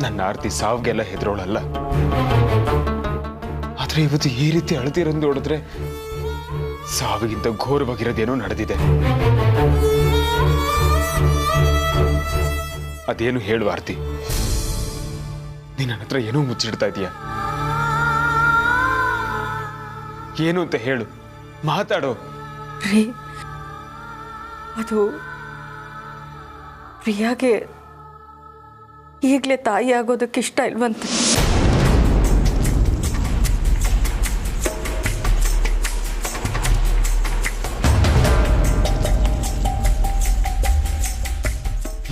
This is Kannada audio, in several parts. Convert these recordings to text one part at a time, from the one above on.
ನನ್ನ ಆರ್ತಿ ಸಾವ್ಗೆಲ್ಲ ಹೆದರೋಳಲ್ಲ. ಆದ್ರೆ ಇವತ್ತು ಈ ರೀತಿ ಅಳ್ತಿರೋದು ನೋಡಿದ್ರೆ ಸಾವಿಗಿಂತ ಘೋರವಾಗಿರೋದೇನೋ ನಡೆದಿದೆ. ಅದೇನು ಹೇಳು ಆರ್ತಿ, ನೀನ್ ನನ್ನ ಹತ್ರ ಏನೋ ಮುಚ್ಚಿಡ್ತಾ ಇದೀಯ. ಏನು ಅಂತ ಹೇಳು, ಮಾತಾಡೋ. ಅದು ಪ್ರಿಯಾಗೆ ಈಗಲೇ ತಾಯಿ ಆಗೋದಕ್ಕೆ ಇಷ್ಟ ಇಲ್ವಂತೆ.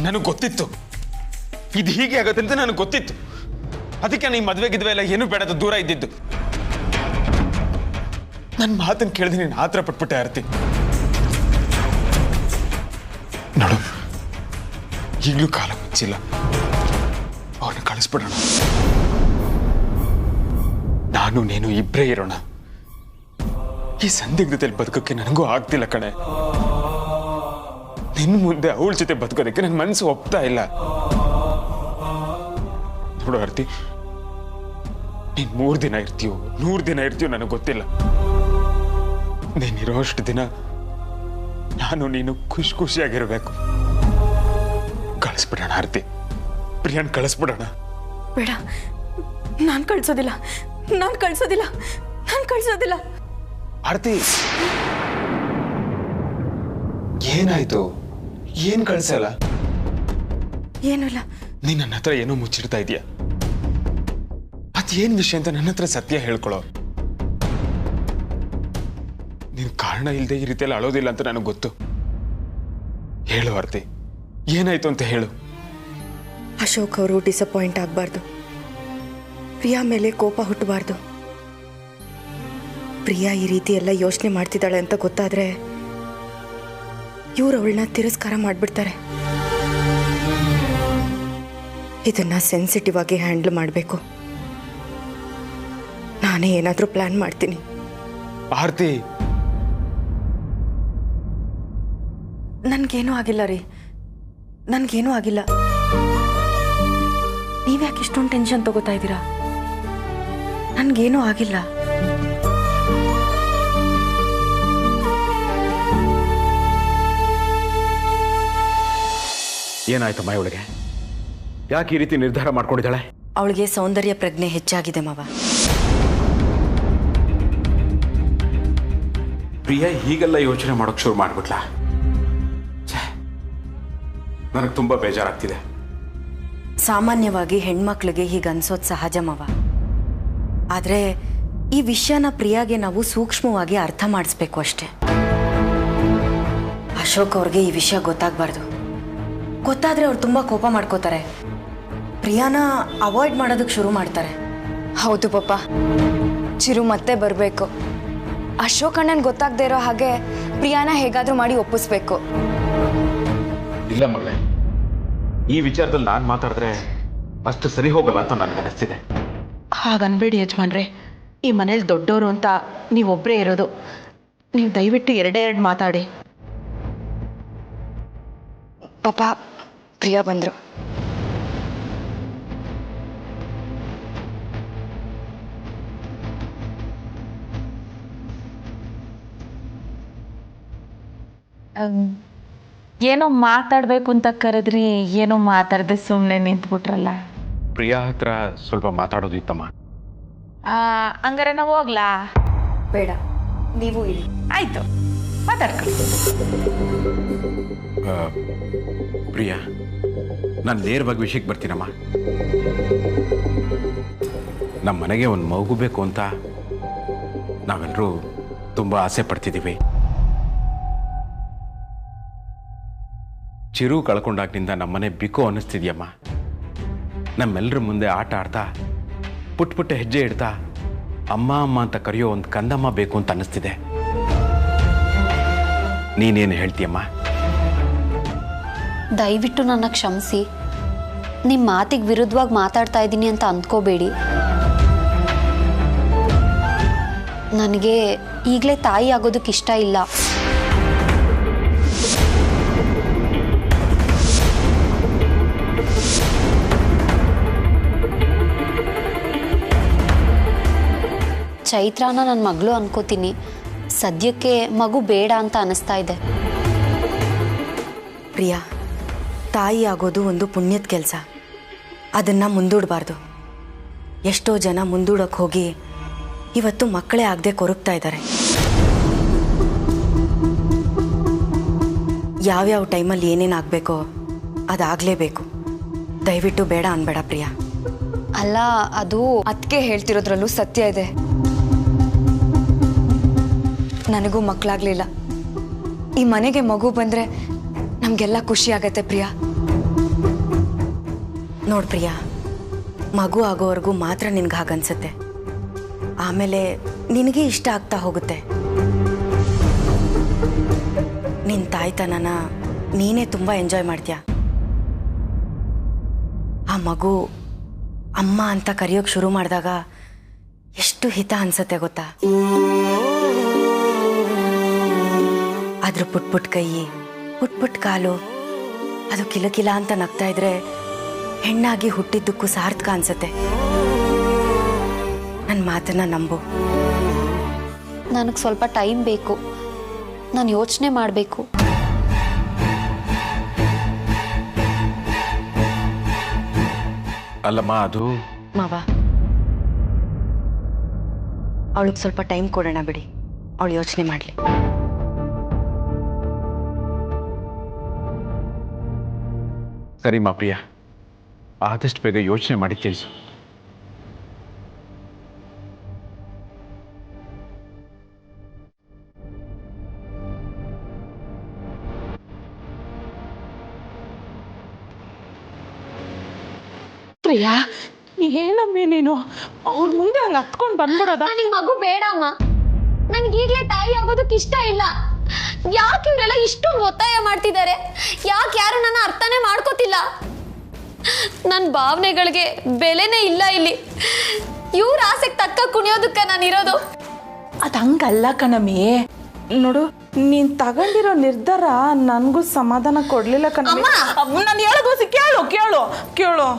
ನನಗೆ ಗೊತ್ತಿತ್ತು ಇದು ಹೀಗೆ ಆಗತ್ತೆ ಅಂತ ನನಗೆ ಗೊತ್ತಿತ್ತು. ಅದಕ್ಕೆ ನೀ ಮದ್ವೆ ಗಿದ್ವೆ ಎಲ್ಲ ಏನು ಬೇಡದ ದೂರ ಇದ್ದಿದ್ದು. ನನ್ನ ಮಾತನ್ನು ಕೇಳಿದ್ರೆ ನೀನು ಆತರ ಪಟ್ಬಿಟ್ಟೆ ಆರ್ತಿ. ನೋಡು, ಈಗಲೂ ಕಾಲ ಮುಚ್ಚಿಲ್ಲ, ಅವನ್ನ ಕಳಿಸ್ಬಿಡೋಣ. ನಾನು ನೀನು ಇಬ್ಬರೇ ಇರೋಣ. ಈ ಸಂದಿಗ್ಧತೆಯಲ್ಲಿ ಬದುಕೋಕ್ಕೆ ನನಗೂ ಆಗ್ತಿಲ್ಲ ಕಣೆ. ನಿನ್ನ ಮುಂದೆ ಅವಳ ಜೊತೆ ಬದುಕೋದಕ್ಕೆ ನನ್ನ ಮನಸ್ಸು ಒಪ್ತಾ ಇಲ್ಲ. ನೋಡು ಆರ್ತಿ, ನೀನ್ 3 ದಿನ ಇರ್ತೀಯೋ 100 ದಿನ ಇರ್ತೀಯೋ ನನಗೆ ಗೊತ್ತಿಲ್ಲ. ನೀನಿರೋ ಅಷ್ಟು ದಿನ ನಾನು ನೀನು ಖುಷಿಯಾಗಿರ್ಬೇಕು. ಕಳಿಸ್ಬಿಡೋಣ ಆರ್ತಿ, ಪ್ರಿಯಾನ್ ಕಳಿಸ್ಬಿಡೋಣ. ಬೇಡ, ನಾನು ಕಳ್ಸೋದಿಲ್ಲ. ಆರ್ತಿ, ಏನಾಯ್ತು? ಏನ್ ಕಳ್ಸಲ್ಲ? ಏನಿಲ್ಲ. ನೀನ್ ನನ್ನ ಹತ್ರ ಏನೋ ಮುಚ್ಚಿಡ್ತಾ ಇದೀಯ. ಅದೇನ್ ವಿಷಯ ಅಂತ ನನ್ನ ಹತ್ರ ಸತ್ಯ ಹೇಳ್ಕೊಳೋ. ನೀನು ಕಾರಣ ಇಲ್ಲದೆ ಈ ರೀತಿಯಲ್ಲಿ ಅಳೋದಿಲ್ಲ ಅಂತ ನನಗೆ ಗೊತ್ತು. ಹೇಳು ಆರ್ತಿ, ಏನಾಯ್ತು ಅಂತ ಹೇಳು. ಅಶೋಕ್ ಅವರು ಡಿಸಪಾಯಿಂಟ್ ಆಗಬಾರ್ದು, ಪ್ರಿಯಾ ಮೇಲೆ ಕೋಪ ಹುಟ್ಟಬಾರ್ದು. ಪ್ರಿಯಾ ಈ ರೀತಿ ಎಲ್ಲ ಯೋಚನೆ ಮಾಡ್ತಿದ್ದಾಳೆ ಅಂತ ಗೊತ್ತಾದ್ರೆ ಇವ್ರು ಅವಳನ್ನ ತಿರಸ್ಕಾರ ಮಾಡ್ಬಿಡ್ತಾರೆ. ಇದನ್ನ ಸೆನ್ಸಿಟಿವ್ ಆಗಿ ಹ್ಯಾಂಡಲ್ ಮಾಡಬೇಕು. ನಾನೇ ಏನಾದರೂ ಪ್ಲಾನ್ ಮಾಡ್ತೀನಿ. ಆರ್ತಿ, ನನ್ಗೇನೂ ಆಗಿಲ್ಲ ರೀ, ನನ್ಗೇನೂ ಆಗಿಲ್ಲ. ನೀವ್ಯಾಕೆ ಇಷ್ಟೊಂದು ಟೆನ್ಷನ್ ತಗೋತಾ ಇದ್ದೀರಾ? ನನ್ಗೇನೂ ಆಗಿಲ್ಲ. ಏನಾಯ್ತಮ್ಮ ಇವಳಿಗೆ? ಯಾಕೆ ಈ ರೀತಿ ನಿರ್ಧಾರ ಮಾಡ್ಕೊಂಡಿದ್ದಾಳೆ? ಅವಳಿಗೆ ಸೌಂದರ್ಯ ಪ್ರಜ್ಞೆ ಹೆಚ್ಚಾಗಿದೆ ಮಾವ. ಪ್ರಿಯಾ ಹೀಗೆಲ್ಲ ಯೋಚನೆ ಮಾಡೋಕೆ ಶುರು ಮಾಡ್ಬಿಟ್ಲ. ನನಗೆ ತುಂಬಾ ಬೇಜಾರಾಗ್ತಿದೆ. ಸಾಮಾನ್ಯವಾಗಿ ಹೆಣ್ಮಕ್ಳಿಗೆ ಹೀಗೆ ಅನ್ಸೋದು ಸಹಜ ಮಾವ. ಆದರೆ ಈ ವಿಷಯನ ಪ್ರಿಯಾಗೆ ನಾವು ಸೂಕ್ಷ್ಮವಾಗಿ ಅರ್ಥ ಮಾಡಿಸ್ಬೇಕು ಅಷ್ಟೆ. ಅಶೋಕ್ ಅವ್ರಿಗೆ ಈ ವಿಷಯ ಗೊತ್ತಾಗಬಾರ್ದು. ಗೊತ್ತಾದ್ರೆ ಅವ್ರು ತುಂಬ ಕೋಪ ಮಾಡ್ಕೋತಾರೆ, ಪ್ರಿಯಾನ ಅವಾಯ್ಡ್ ಮಾಡೋದಕ್ಕೆ ಶುರು ಮಾಡ್ತಾರೆ. ಹೌದು ಪಾಪ, ಚಿರು ಮತ್ತೆ ಬರಬೇಕು. ಅಶೋಕ್ ಅಣ್ಣನ್ ಗೊತ್ತಾಗದೇ ಇರೋ ಹಾಗೆ ಪ್ರಿಯಾನ ಹೇಗಾದ್ರೂ ಮಾಡಿ ಒಪ್ಪಿಸ್ಬೇಕು. ಇಲ್ಲ ಮಗಳೇ, ಈ ವಿಚಾರದಲ್ಲಿ ನಾನು ಮಾತಾಡಿದ್ರೆ ಅಷ್ಟು ಸರಿ ಹೋಗಲ್ಲ ಅಂತ ನನಗೆ ಅನಿಸ್ತಿದೆ. ಹಾಗನ್ಬೇಡಿ ಯಜಮಾನ್ರೆ, ಈ ಮನೇಲಿ ದೊಡ್ಡವರು ಅಂತ ನೀವೊಬ್ಬರೇ ಇರೋದು. ನೀವು ದಯವಿಟ್ಟು ಎರಡೇ ಮಾತಾಡಿ. ಪಾಪ ಪ್ರಿಯಾ ಬಂದ್ರು. ಏನೋ ಮಾತಾಡಬೇಕು ಅಂತ ಕರೆದ್ರಿ, ಏನೋ ಮಾತಾಡದೆ ಸುಮ್ಮನೆ ನಿಂತ್ಬಿಟ್ರಲ್ಲ. ಪ್ರಿಯಾ ಹತ್ರ ಸ್ವಲ್ಪ ಮಾತಾಡೋದಿತ್ತಮ್ಮ. ಹಂಗಾರೆ ನಾವು ಹೋಗ್ಲಾ? ಬೇಡ, ನೀವು ಇರಿ. ಆಯ್ತು, ಮಾತಾಡ್ಕೊಳ್ಳಿ. ಪ್ರಿಯಾ, ನಾನು ನೇರವಾಗಿ ವಿಷಯಕ್ಕೆ ಬರ್ತೀನಮ್ಮ. ನಮ್ಮ ಮನೆಗೆ ಒಂದು ಮಗು ಬೇಕು ಅಂತ ನಾವೆಲ್ಲರೂ ತುಂಬ ಆಸೆ ಪಡ್ತಿದ್ದೀವಿ. ಚಿರು ಕಳ್ಕೊಂಡಾಗಿನಿಂದ ನಮ್ಮನೆ ಬಿಕೋ ಅನ್ನಿಸ್ತಿದ್ಯಮ್ಮ. ನಮ್ಮೆಲ್ಲರ ಮುಂದೆ ಆಟ ಆಡ್ತಾ ಪುಟ್ಟ ಪುಟ್ಟ ಹೆಜ್ಜೆ ಇಡ್ತಾ ಅಮ್ಮ ಅಮ್ಮ ಅಂತ ಕರೆಯೋ ಒಂದು ಕಂದಮ್ಮ ಬೇಕು ಅಂತ ಅನ್ನಿಸ್ತಿದೆ. ನೀನೇನು ಹೇಳ್ತೀಯಮ್ಮ? ದಯವಿಟ್ಟು ನನ್ನ ಕ್ಷಮಿಸಿ. ನಿಮ್ಮ ಮಾತಿಗೆ ವಿರುದ್ಧವಾಗಿ ಮಾತಾಡ್ತಾ ಇದ್ದೀನಿ ಅಂತ ಅಂದ್ಕೋಬೇಡಿ. ನನಗೆ ಈಗಲೇ ತಾಯಿ ಆಗೋದಕ್ಕೆ ಇಷ್ಟ ಇಲ್ಲ. ಚೈತ್ರಾನ ನನ್ನ ಮಗಳು ಅನ್ಕೋತೀನಿ. ಸದ್ಯಕ್ಕೆ ಮಗು ಬೇಡ ಅಂತ ಅನಿಸ್ತಾ ಇದೆ. ಪ್ರಿಯಾ, ತಾಯಿ ಆಗೋದು ಒಂದು ಪುಣ್ಯದ ಕೆಲಸ. ಅದನ್ನು ಮುಂದೂಡಬಾರ್ದು. ಎಷ್ಟೋ ಜನ ಮುಂದೂಡಕ್ಕೆ ಹೋಗಿ ಇವತ್ತು ಮಕ್ಕಳೇ ಆಗದೆ ಕೊರಗ್ತಾ ಇದ್ದಾರೆ. ಯಾವ್ಯಾವ ಟೈಮಲ್ಲಿ ಏನೇನು ಆಗಬೇಕೋ ಅದಾಗಲೇಬೇಕು. ದಯವಿಟ್ಟು ಬೇಡ ಅನ್ಬೇಡ ಪ್ರಿಯಾ. ಅಲ್ಲ, ಅದು ಅದಕ್ಕೆ ಹೇಳ್ತಿರೋದ್ರಲ್ಲೂ ಸತ್ಯ ಇದೆ. ನನಗೂ ಮಕ್ಕಳಾಗ್ಲಿಲ್ಲ. ಈ ಮನೆಗೆ ಮಗು ಬಂದರೆ ನಮಗೆಲ್ಲ ಖುಷಿ ಆಗತ್ತೆ ಪ್ರಿಯಾ. ನೋಡು ಪ್ರಿಯಾ, ಮಗು ಆಗೋವರೆಗೂ ಮಾತ್ರ ನಿನ್ಗೆ ಹಾಗನ್ಸುತ್ತೆ. ಆಮೇಲೆ ನಿನಗೆ ಇಷ್ಟ ಆಗ್ತಾ ಹೋಗುತ್ತೆ. ನಿನ್ನ ತಾಯ್ತನನ ನೀನೇ ತುಂಬ ಎಂಜಾಯ್ ಮಾಡ್ತೀಯ. ಆ ಮಗು ಅಮ್ಮ ಅಂತ ಕರೆಯೋಕೆ ಶುರು ಮಾಡಿದಾಗ ಎಷ್ಟು ಹಿತ ಅನ್ಸುತ್ತೆ ಗೊತ್ತಾ? ಅದ್ರ ಪುಟ್ ಪುಟ್ ಕೈ, ಪುಟ್ ಪುಟ್ ಕಾಲು, ಅದು ಕಿಲಕಿಲ ಅಂತ ನಗ್ತಾ ಇದ್ರೆ ಹೆಣ್ಣಾಗಿ ಹುಟ್ಟಿದ್ದಕ್ಕೂ ಸಾರ್ಥಕ ಅನ್ಸುತ್ತೆ. ನನ್ನ ಮಾತನ್ನ ನಂಬು. ನನಗೆ ಸ್ವಲ್ಪ ಟೈಮ್ ಬೇಕು. ನಾನು ಯೋಚನೆ ಮಾಡಬೇಕು. ಅಲ್ಲಮ್ಮ, ಅದು ಮಾವ, ಅವಳಿಗೆ ಸ್ವಲ್ಪ ಟೈಮ್ ಕೊಡೋಣ ಬಿಡಿ. ಅವಳು ಯೋಚನೆ ಮಾಡಲಿ. ಸರಿಮ್ಮ ಪ್ರಿಯಾ, ಆದಷ್ಟು ಬೇಗ ಯೋಚನೆ ಮಾಡಿ ತಿಳಿಸು. ಪ್ರಿಯಾ, ಏನಮ್ಮಿ ನೀನು ಅವ್ರ ಮುಂದೆ ಹಂಗೆ ಹತ್ಕೊಂಡು ಬಂದ್ಬಿಡೋದ? ನನಗೆ ಮಗು ಬೇಡ ಅಮ್ಮ. ನನಗೀಗಲೇ ತಾಯಿ ಆಗೋದಕ್ಕೆ ಇಷ್ಟ ಇಲ್ಲ. ಯಾಕೆ ಇವರೆಲ್ಲ ಇಷ್ಟೊಂದು ಒತ್ತಾಯ ಮಾಡ್ತಿದ್ದಾರೆ? ಯಾಕೆ ಯಾರು ನನ್ನ ಅರ್ಥನೇ ಮಾಡ್ಕೋತಿಲ್ಲ? ನನ್ನ ಭಾವನೆಗಳಿಗೆ ಬೆಲೆನೇ ಇಲ್ಲ ಇಲ್ಲಿ. ಇವ್ರ ಆಸೆಗೆ ತಕ್ಕ ಕುಣಿಯೋದಕ್ಕೆ ನಾನಿರೋದು. ಅದು ಹಂಗಲ್ಲ ಕಣಮ್ಮಿ. ನೋಡು, ನೀನ್ ತಗೊಂಡಿರೋ ನಿರ್ಧಾರ ನನಗೂ ಸಮಾಧಾನ ಕೊಡ್ಲಿಲ್ಲ ಕಣಮ್ಮಿ. ನಾನು ಹೇಳೋದು ಕೇಳು ಕೇಳು ಕೇಳು.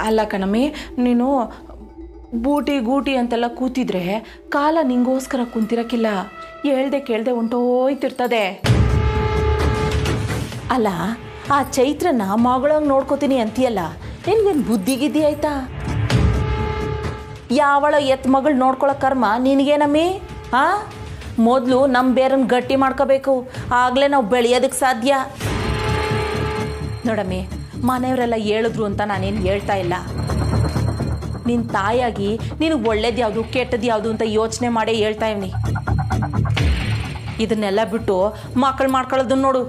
ಅಲ್ಲ ಕಣಮ್ಮಿ, ನೀನು ಬೂಟಿ ಗೂಟಿ ಅಂತೆಲ್ಲ ಕೂತಿದ್ರೆ ಕಾಲ ನಿಂಗೋಸ್ಕರ ಕುಂತಿರಕ್ಕಿಲ್ಲ. ಹೇಳ್ದೆ ಕೇಳ್ದೆ ಹೊಂಟೋಯ್ತಿರ್ತದೆ. ಅಲ್ಲ, ಆ ಚೈತ್ರನ ಮಗಳಂಗೆ ನೋಡ್ಕೋತೀನಿ ಅಂತೀಯಲ್ಲ, ನಿನ್ಗೇನು ಬುದ್ಧಿಗಿದ್ದಿ ಆಯ್ತಾ? ಯಾವಳ ಎತ್ ಮಗಳು ನೋಡ್ಕೊಳ್ಳೋ ಕರ್ಮ ನಿನಗೇನಮ್ಮಿ? ಮೊದಲು ನಮ್ಮ ಬೇರನ್ನ ಗಟ್ಟಿ ಮಾಡ್ಕೋಬೇಕು. ಆಗಲೇ ನಾವು ಬೆಳೆಯೋದಕ್ಕೆ ಸಾಧ್ಯ. ನೋಡಮ್ಮಿ, ಮನೆಯವರೆಲ್ಲ ಹೇಳಿದ್ರು ಅಂತ ನಾನೇನು ಹೇಳ್ತಾ ಇಲ್ಲ. ನಿನ್ನ ತಾಯಾಗಿ ನಿನಗೆ ಒಳ್ಳೇದು ಯಾವುದು ಕೆಟ್ಟದ್ದು ಯಾವುದು ಅಂತ ಯೋಚನೆ ಮಾಡೇ ಹೇಳ್ತಾ ಇವ್ನಿ. ಇದನ್ನೆಲ್ಲ ಬಿಟ್ಟು ಮಕ್ಕಳು ಮಾಡ್ಕೊಳ್ಳೋದನ್ನ ನೋಡು.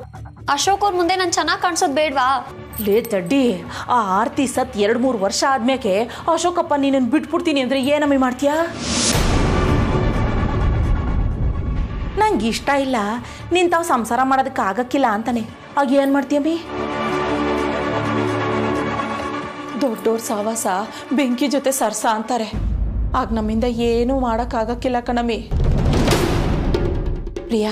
ಅಶೋಕ್ ಅವ್ರ ಮುಂದೆ ನಾನು ಚೆನ್ನಾಗಿ ಕಾಣಿಸೋದು ಬೇಡವಾ? ಲೇ ದಡ್ಡಿ, ಆ ಆರ್ತಿ ಸತ್ 2-3 ವರ್ಷ ಆದ್ಮೇಲೆ ಅಶೋಕಪ್ಪ ನೀನನ್ನು ಬಿಟ್ಬಿಡ್ತೀನಿ ಅಂದರೆ ಏನಮ್ಮಿ ಮಾಡ್ತೀಯಾ? ನಂಗೆ ಇಷ್ಟ ಇಲ್ಲ, ನೀನು ತಾವು ಸಂಸಾರ ಮಾಡೋದಕ್ಕೆ ಆಗಕ್ಕಿಲ್ಲ ಅಂತಾನೆ. ಆಗ ಏನು ಮಾಡ್ತೀಯಮ್ಮಿ? ದೊಡ್ಡೋರ್ ಸಾವಾಸ ಬೆಂಕಿ ಜೊತೆ ಸರ್ಸ ಅಂತಾರೆ. ಆಗ ನಮ್ಮಿಂದ ಏನೂ ಮಾಡೋಕ್ಕಾಗಕ್ಕಿಲ್ಲ ಕಣಮ್ಮಿ. ಪ್ರಿಯಾ,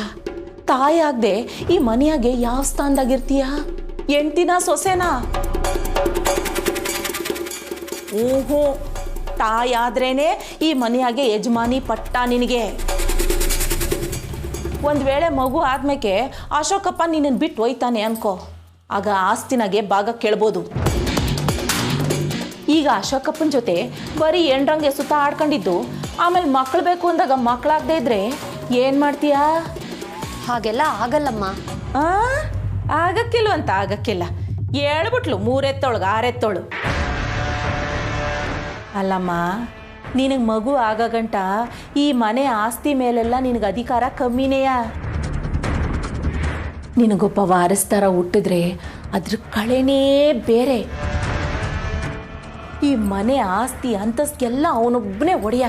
ತಾಯಿ ಆಗದೆ ಈ ಮನೆಯಾಗೆ ಯಾವ ಸ್ಥಾನದಾಗಿರ್ತೀಯ? ಎಂಟಿನ ಸೊಸೆನಾ? ಹ್ಞೂ, ತಾಯಿ ಆದ್ರೇನೆ ಈ ಮನೆಯಾಗೆ ಯಜಮಾನಿ ಪಟ್ಟ ನಿನಗೆ. ಒಂದು ವೇಳೆ ಮಗು ಆದ್ಮೇಲೆ ಅಶೋಕಪ್ಪ ನಿನ್ನನ್ನು ಬಿಟ್ಟು ಹೋಯ್ತಾನೆ ಅನ್ಕೋ, ಆಗ ಆಸ್ತಿನಾಗೆ ಭಾಗ ಕೇಳ್ಬೋದು. ಈಗ ಅಶೋಕಪ್ಪನ ಜೊತೆ ಬರೀ ಎಂಡ್ರಂಗೆ ಸುತ್ತ ಆಡ್ಕೊಂಡಿದ್ದು, ಆಮೇಲೆ ಮಕ್ಕಳು ಬೇಕು ಅಂದಾಗ ಮಕ್ಕಳಾಗದೇ ಇದ್ರೆ ಏನು ಮಾಡ್ತೀಯಾ? ಹಾಗೆಲ್ಲ ಆಗಲ್ಲಮ್ಮ. ಆಗಕ್ಕಿಲ್ಲ ಅಂತ ಆಗಕ್ಕಿಲ್ಲ ಹೇಳ್ಬಿಟ್ಲು. 3 ಎತ್ತೊಳಗೆ 6 ಎತ್ತೋಳು. ಅಲ್ಲಮ್ಮ, ನಿನಗೆ ಮಗು ಆಗಗಂಟ ಈ ಮನೆ ಆಸ್ತಿ ಮೇಲೆಲ್ಲ ನಿನಗೆ ಅಧಿಕಾರ ಕಮ್ಮಿನೇಯ. ನಿನಗೊಬ್ಬ ವಾರಸ್ದಾರ ಹುಟ್ಟಿದ್ರೆ ಅದ್ರ ಕಳೆನೇ ಬೇರೆ. ಈ ಮನೆ ಆಸ್ತಿ ಅಂತಸ್ಗೆಲ್ಲ ಅವನೊಬ್ಬನೇ ಒಡೆಯ.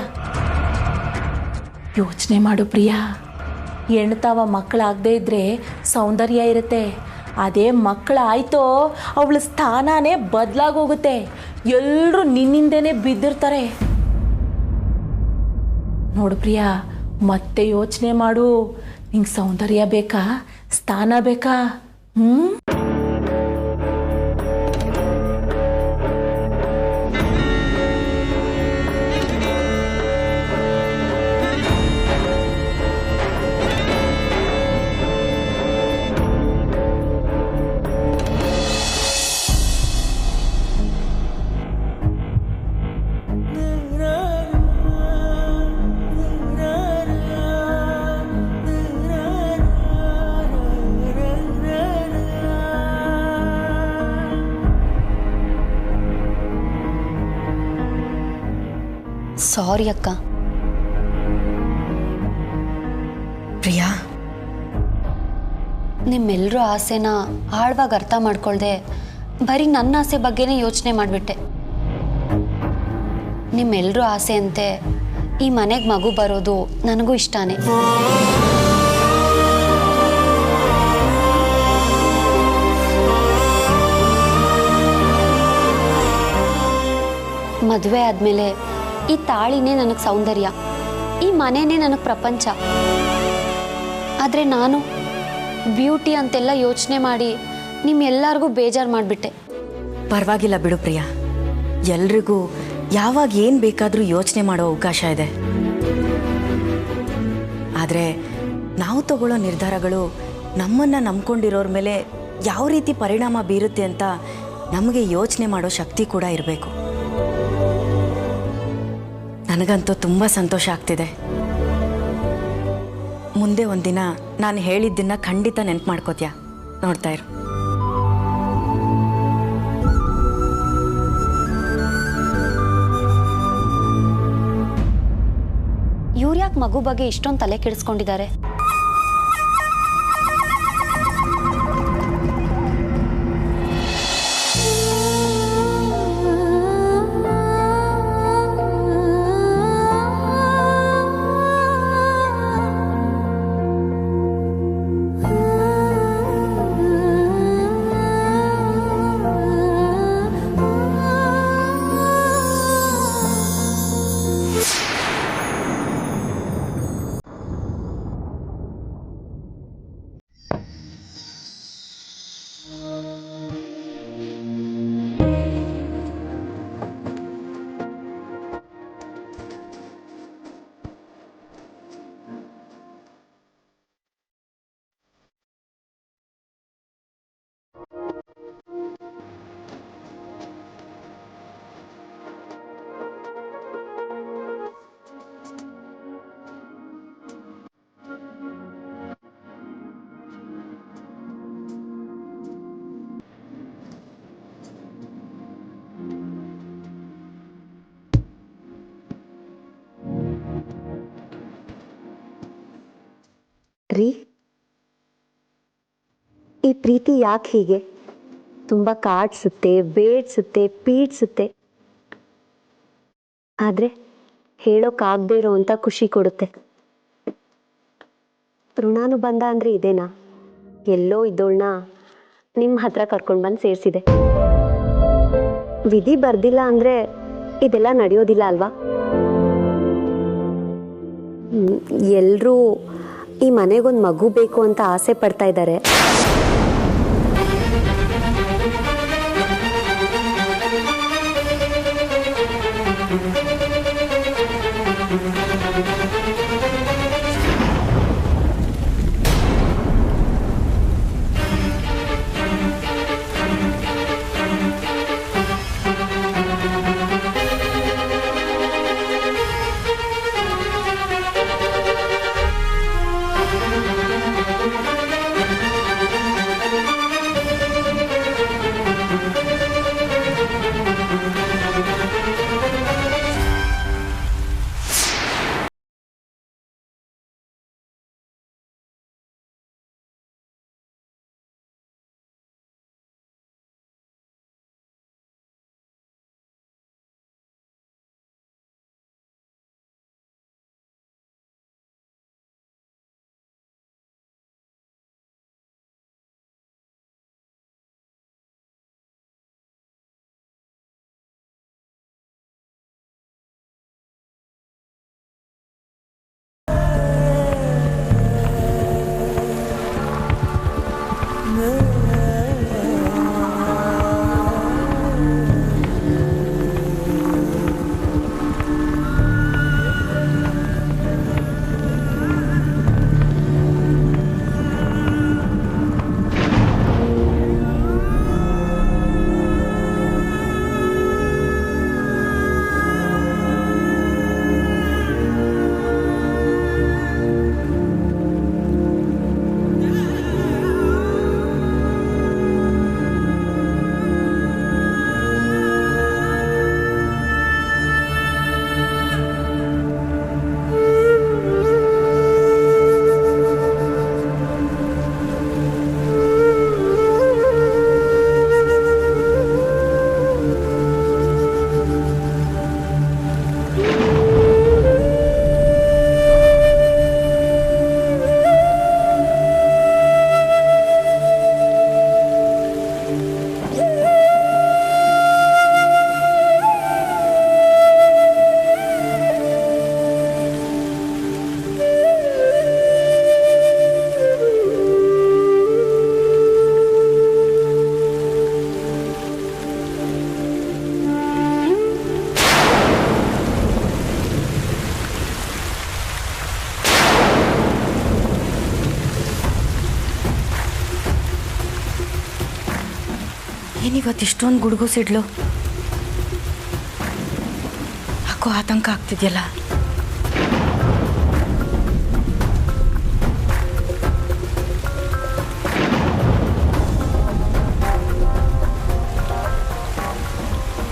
ಯೋಚನೆ ಮಾಡು ಪ್ರಿಯಾ, ಹೆಣ್ತಾವ ಮಕ್ಕಳಾಗದೇ ಇದ್ರೆ ಸೌಂದರ್ಯ ಇರುತ್ತೆ. ಅದೇ ಮಕ್ಕಳಾಯ್ತೋ ಅವಳ ಸ್ಥಾನನೇ ಬದಲಾಗೋಗುತ್ತೆ. ಎಲ್ಲರೂ ನಿನ್ನಿಂದನೇ ಬಿದ್ದಿರ್ತಾರೆ. ನೋಡು ಪ್ರಿಯಾ, ಮತ್ತೆ ಯೋಚನೆ ಮಾಡು. ನಿಂಗೆ ಸೌಂದರ್ಯ ಬೇಕಾ, ಸ್ಥಾನ ಬೇಕಾ? ಸಾರಿ ಅಕ್ಕ. ಪ್ರಿಯಾ, ನಿಮ್ಮೆಲ್ಲರೂ ಆಸೆನ ಆಳವಾಗಿ ಅರ್ಥ ಮಾಡ್ಕೊಳ್ದೆ ಬರೀ ನನ್ನ ಆಸೆ ಬಗ್ಗೆನೇ ಯೋಚನೆ ಮಾಡಿಬಿಟ್ಟೆ. ನಿಮ್ಮೆಲ್ಲರೂ ಆಸೆ ಅಂತೆ ಈ ಮನೆಗೆ ಮಗು ಬರೋದು ನನಗೂ ಇಷ್ಟನೇ. ಮದುವೆ ಆದಮೇಲೆ ಈ ತಾಳಿನೇ ನನಗೆ ಸೌಂದರ್ಯ, ಈ ಮನೆನೇ ನನಗೆ ಪ್ರಪಂಚ. ಆದರೆ ನಾನು ಬ್ಯೂಟಿ ಅಂತೆಲ್ಲ ಯೋಚನೆ ಮಾಡಿ ನಿಮ್ಮೆಲ್ಲರಿಗೂ ಬೇಜಾರು ಮಾಡಿಬಿಟ್ಟೆ. ಪರವಾಗಿಲ್ಲ ಬಿಡು ಪ್ರಿಯಾ, ಎಲ್ರಿಗೂ ಯಾವಾಗ ಏನು ಬೇಕಾದರೂ ಯೋಚನೆ ಮಾಡೋ ಅವಕಾಶ ಇದೆ. ಆದರೆ ನಾವು ತಗೊಳ್ಳೋ ನಿರ್ಧಾರಗಳು ನಮ್ಮನ್ನು ನಂಬ್ಕೊಂಡಿರೋರ ಮೇಲೆ ಯಾವ ರೀತಿ ಪರಿಣಾಮ ಬೀರುತ್ತೆ ಅಂತ ನಮಗೆ ಯೋಚನೆ ಮಾಡೋ ಶಕ್ತಿ ಕೂಡ ಇರಬೇಕು. ನನಗಂತೂ ತುಂಬ ಸಂತೋಷ ಆಗ್ತಿದೆ. ಮುಂದೆ ಒಂದಿನ ನಾನು ಹೇಳಿದ್ದನ್ನ ಖಂಡಿತ ನೆನ್ಪು ಮಾಡ್ಕೋತೀಯ, ನೋಡ್ತಾ ಇರು. ಇವ್ರ್ಯಾಕೆ ಮಗು ಬಗ್ಗೆ ಇಷ್ಟೊಂದು ತಲೆ ಕೆಡಿಸ್ಕೊಂಡಿದ್ದಾರೆ? ರೀ, ಈ ಪ್ರೀತಿ ಯಾಕೆ ಹೀಗೆ? ತುಂಬ ಕಾಡ್ಸುತ್ತೆ, ಬೇಡ್ಸುತ್ತೆ, ಪೀಡ್ಸುತ್ತೆ. ಆದರೆ ಹೇಳೋಕ್ಕಾಗದೇ ಇರೋವಂಥ ಖುಷಿ ಕೊಡುತ್ತೆ. ಋಣಾನುಬಂಧ ಅಂದರೆ ಇದೇನಾ? ಎಲ್ಲೋ ಇದ್ದೋಳನ್ನ ನಿಮ್ಮ ಹತ್ರ ಕರ್ಕೊಂಡು ಬಂದು ಸೇರಿಸಿದೆ. ವಿಧಿ ಬರ್ದಿಲ್ಲ ಅಂದರೆ ಇದೆಲ್ಲ ನಡೆಯೋದಿಲ್ಲ ಅಲ್ವಾ? ಎಲ್ಲರೂ ಈ ಮನೆಗೊಂದು ಮಗು ಬೇಕು ಅಂತ ಆಸೆ ಪಡ್ತಾ ಇದ್ದಾರೆ. ಏನಿವತ್ತು ಇಷ್ಟೊಂದು ಗುಡುಗು ಸಿಡ್ಲು? ಯಾಕೋ ಆತಂಕ ಆಗ್ತಿದೆಯಲ್ಲ.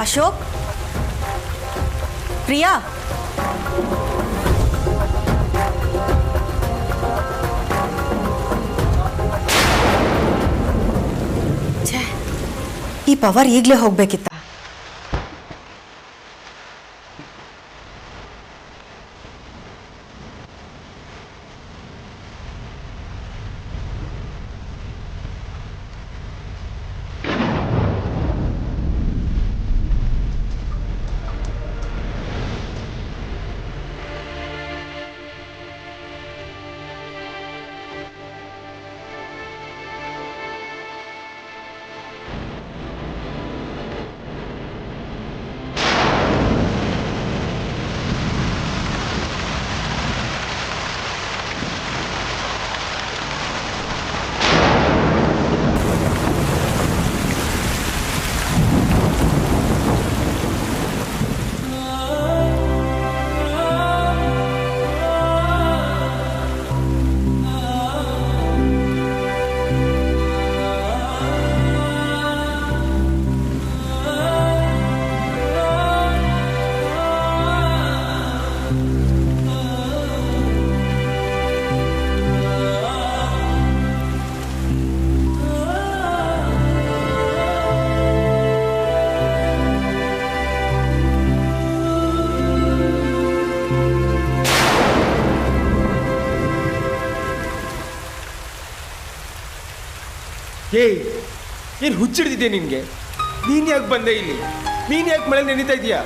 ಅಶೋಕ್, ಪ್ರಿಯಾ, ಈ ಪವರ್ ಈಗಲೇ ಹೋಗ್ಬೇಕಿತ್ತ? ಏಯ್, ಏನು ಹುಚ್ಚಿಡ್ದಿದ್ಯಾ ನಿನ್ಗೆ? ನೀನ್ ಯಾಕೆ ಬಂದೆ ಇಲ್ಲಿ? ನೀನ್ ಯಾಕೆ ಮಳೆ ನೆನೀತಾ ಇದೀಯಾ?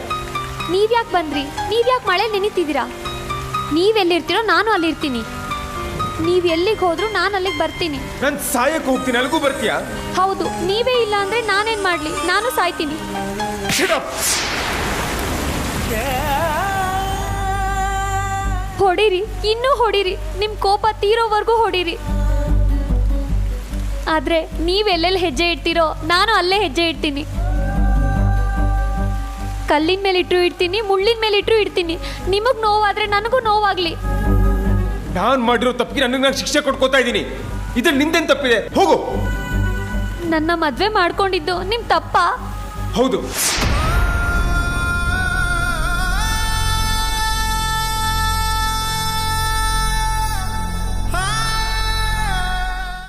ನೀವ್ಯಾಕೆ ಬಂದ್ರಿ? ನೀವ್ಯಾಕೆ ಮಳೆ ನೆನೀತಿದ್ದೀರಾ? ನೀವೆಲ್ಲಿರ್ತೀರೋ ನಾನು ಅಲ್ಲಿರ್ತೀನಿ. ನೀವ್ ಎಲ್ಲಿಗೆ ಹೋದ್ರು ನಾನು ಅಲ್ಲಿಗೆ ಬರ್ತೀನಿ. ನಾನು ಸಾಯಕ್ಕೆ ಹೋಗ್ತೀನಿ, ಅಲ್ಲಿಗೂ ಬರ್ತೀಯಾ? ಹೌದು, ನೀವೇ ಇಲ್ಲ ಅಂದ್ರೆ ನಾನೇನ್ ಮಾಡ್ಲಿ? ನಾನು ಸಾಯ್ತೀನಿ. ಹೊಡೀರಿ, ಇನ್ನೂ ಹೊಡೀರಿ, ನಿಮ್ ಕೋಪ ತೀರೋವರೆಗೂ ಹೊಡೀರಿ. ಆದ್ರೆ ನೀವೆಲ್ಲೆಲ್ಲಿ ಹೆಜ್ಜೆ ಇಡ್ತೀರೋ ನಾನು ಅಲ್ಲೇ ಹೆಜ್ಜೆ ಇಡ್ತೀನಿ. ಕಲ್ಲಿನ ಮೇಲೆ ಇಟ್ಟರು ಇಡ್ತೀನಿ, ಮುಳ್ಳಿನ ಮೇಲೆ ಇಟ್ಟರು ಇಡ್ತೀನಿ. ನಿಮಗ್ ನೋವಾದ್ರೆ ನನಗೂ ನೋವಾಗ್ಲಿ. ನಾನ್ ಮಾಡಿರೋ ತಪ್ಪಿಗೆ ನನಗೆ ನಾನು ಶಿಕ್ಷೆ ಕೊಟ್ಕೋತಾ ಇದ್ದೀನಿ. ಇದ್ರಲ್ಲಿ ನಿಂದೇನ್ ತಪ್ಪಿದೆ? ಹೋಗು. ನನ್ನ ಮದ್ವೆ ಮಾಡ್ಕೊಂಡಿದ್ದು ನಿಮ್ ತಪ್ಪಾ? ಹೌದು,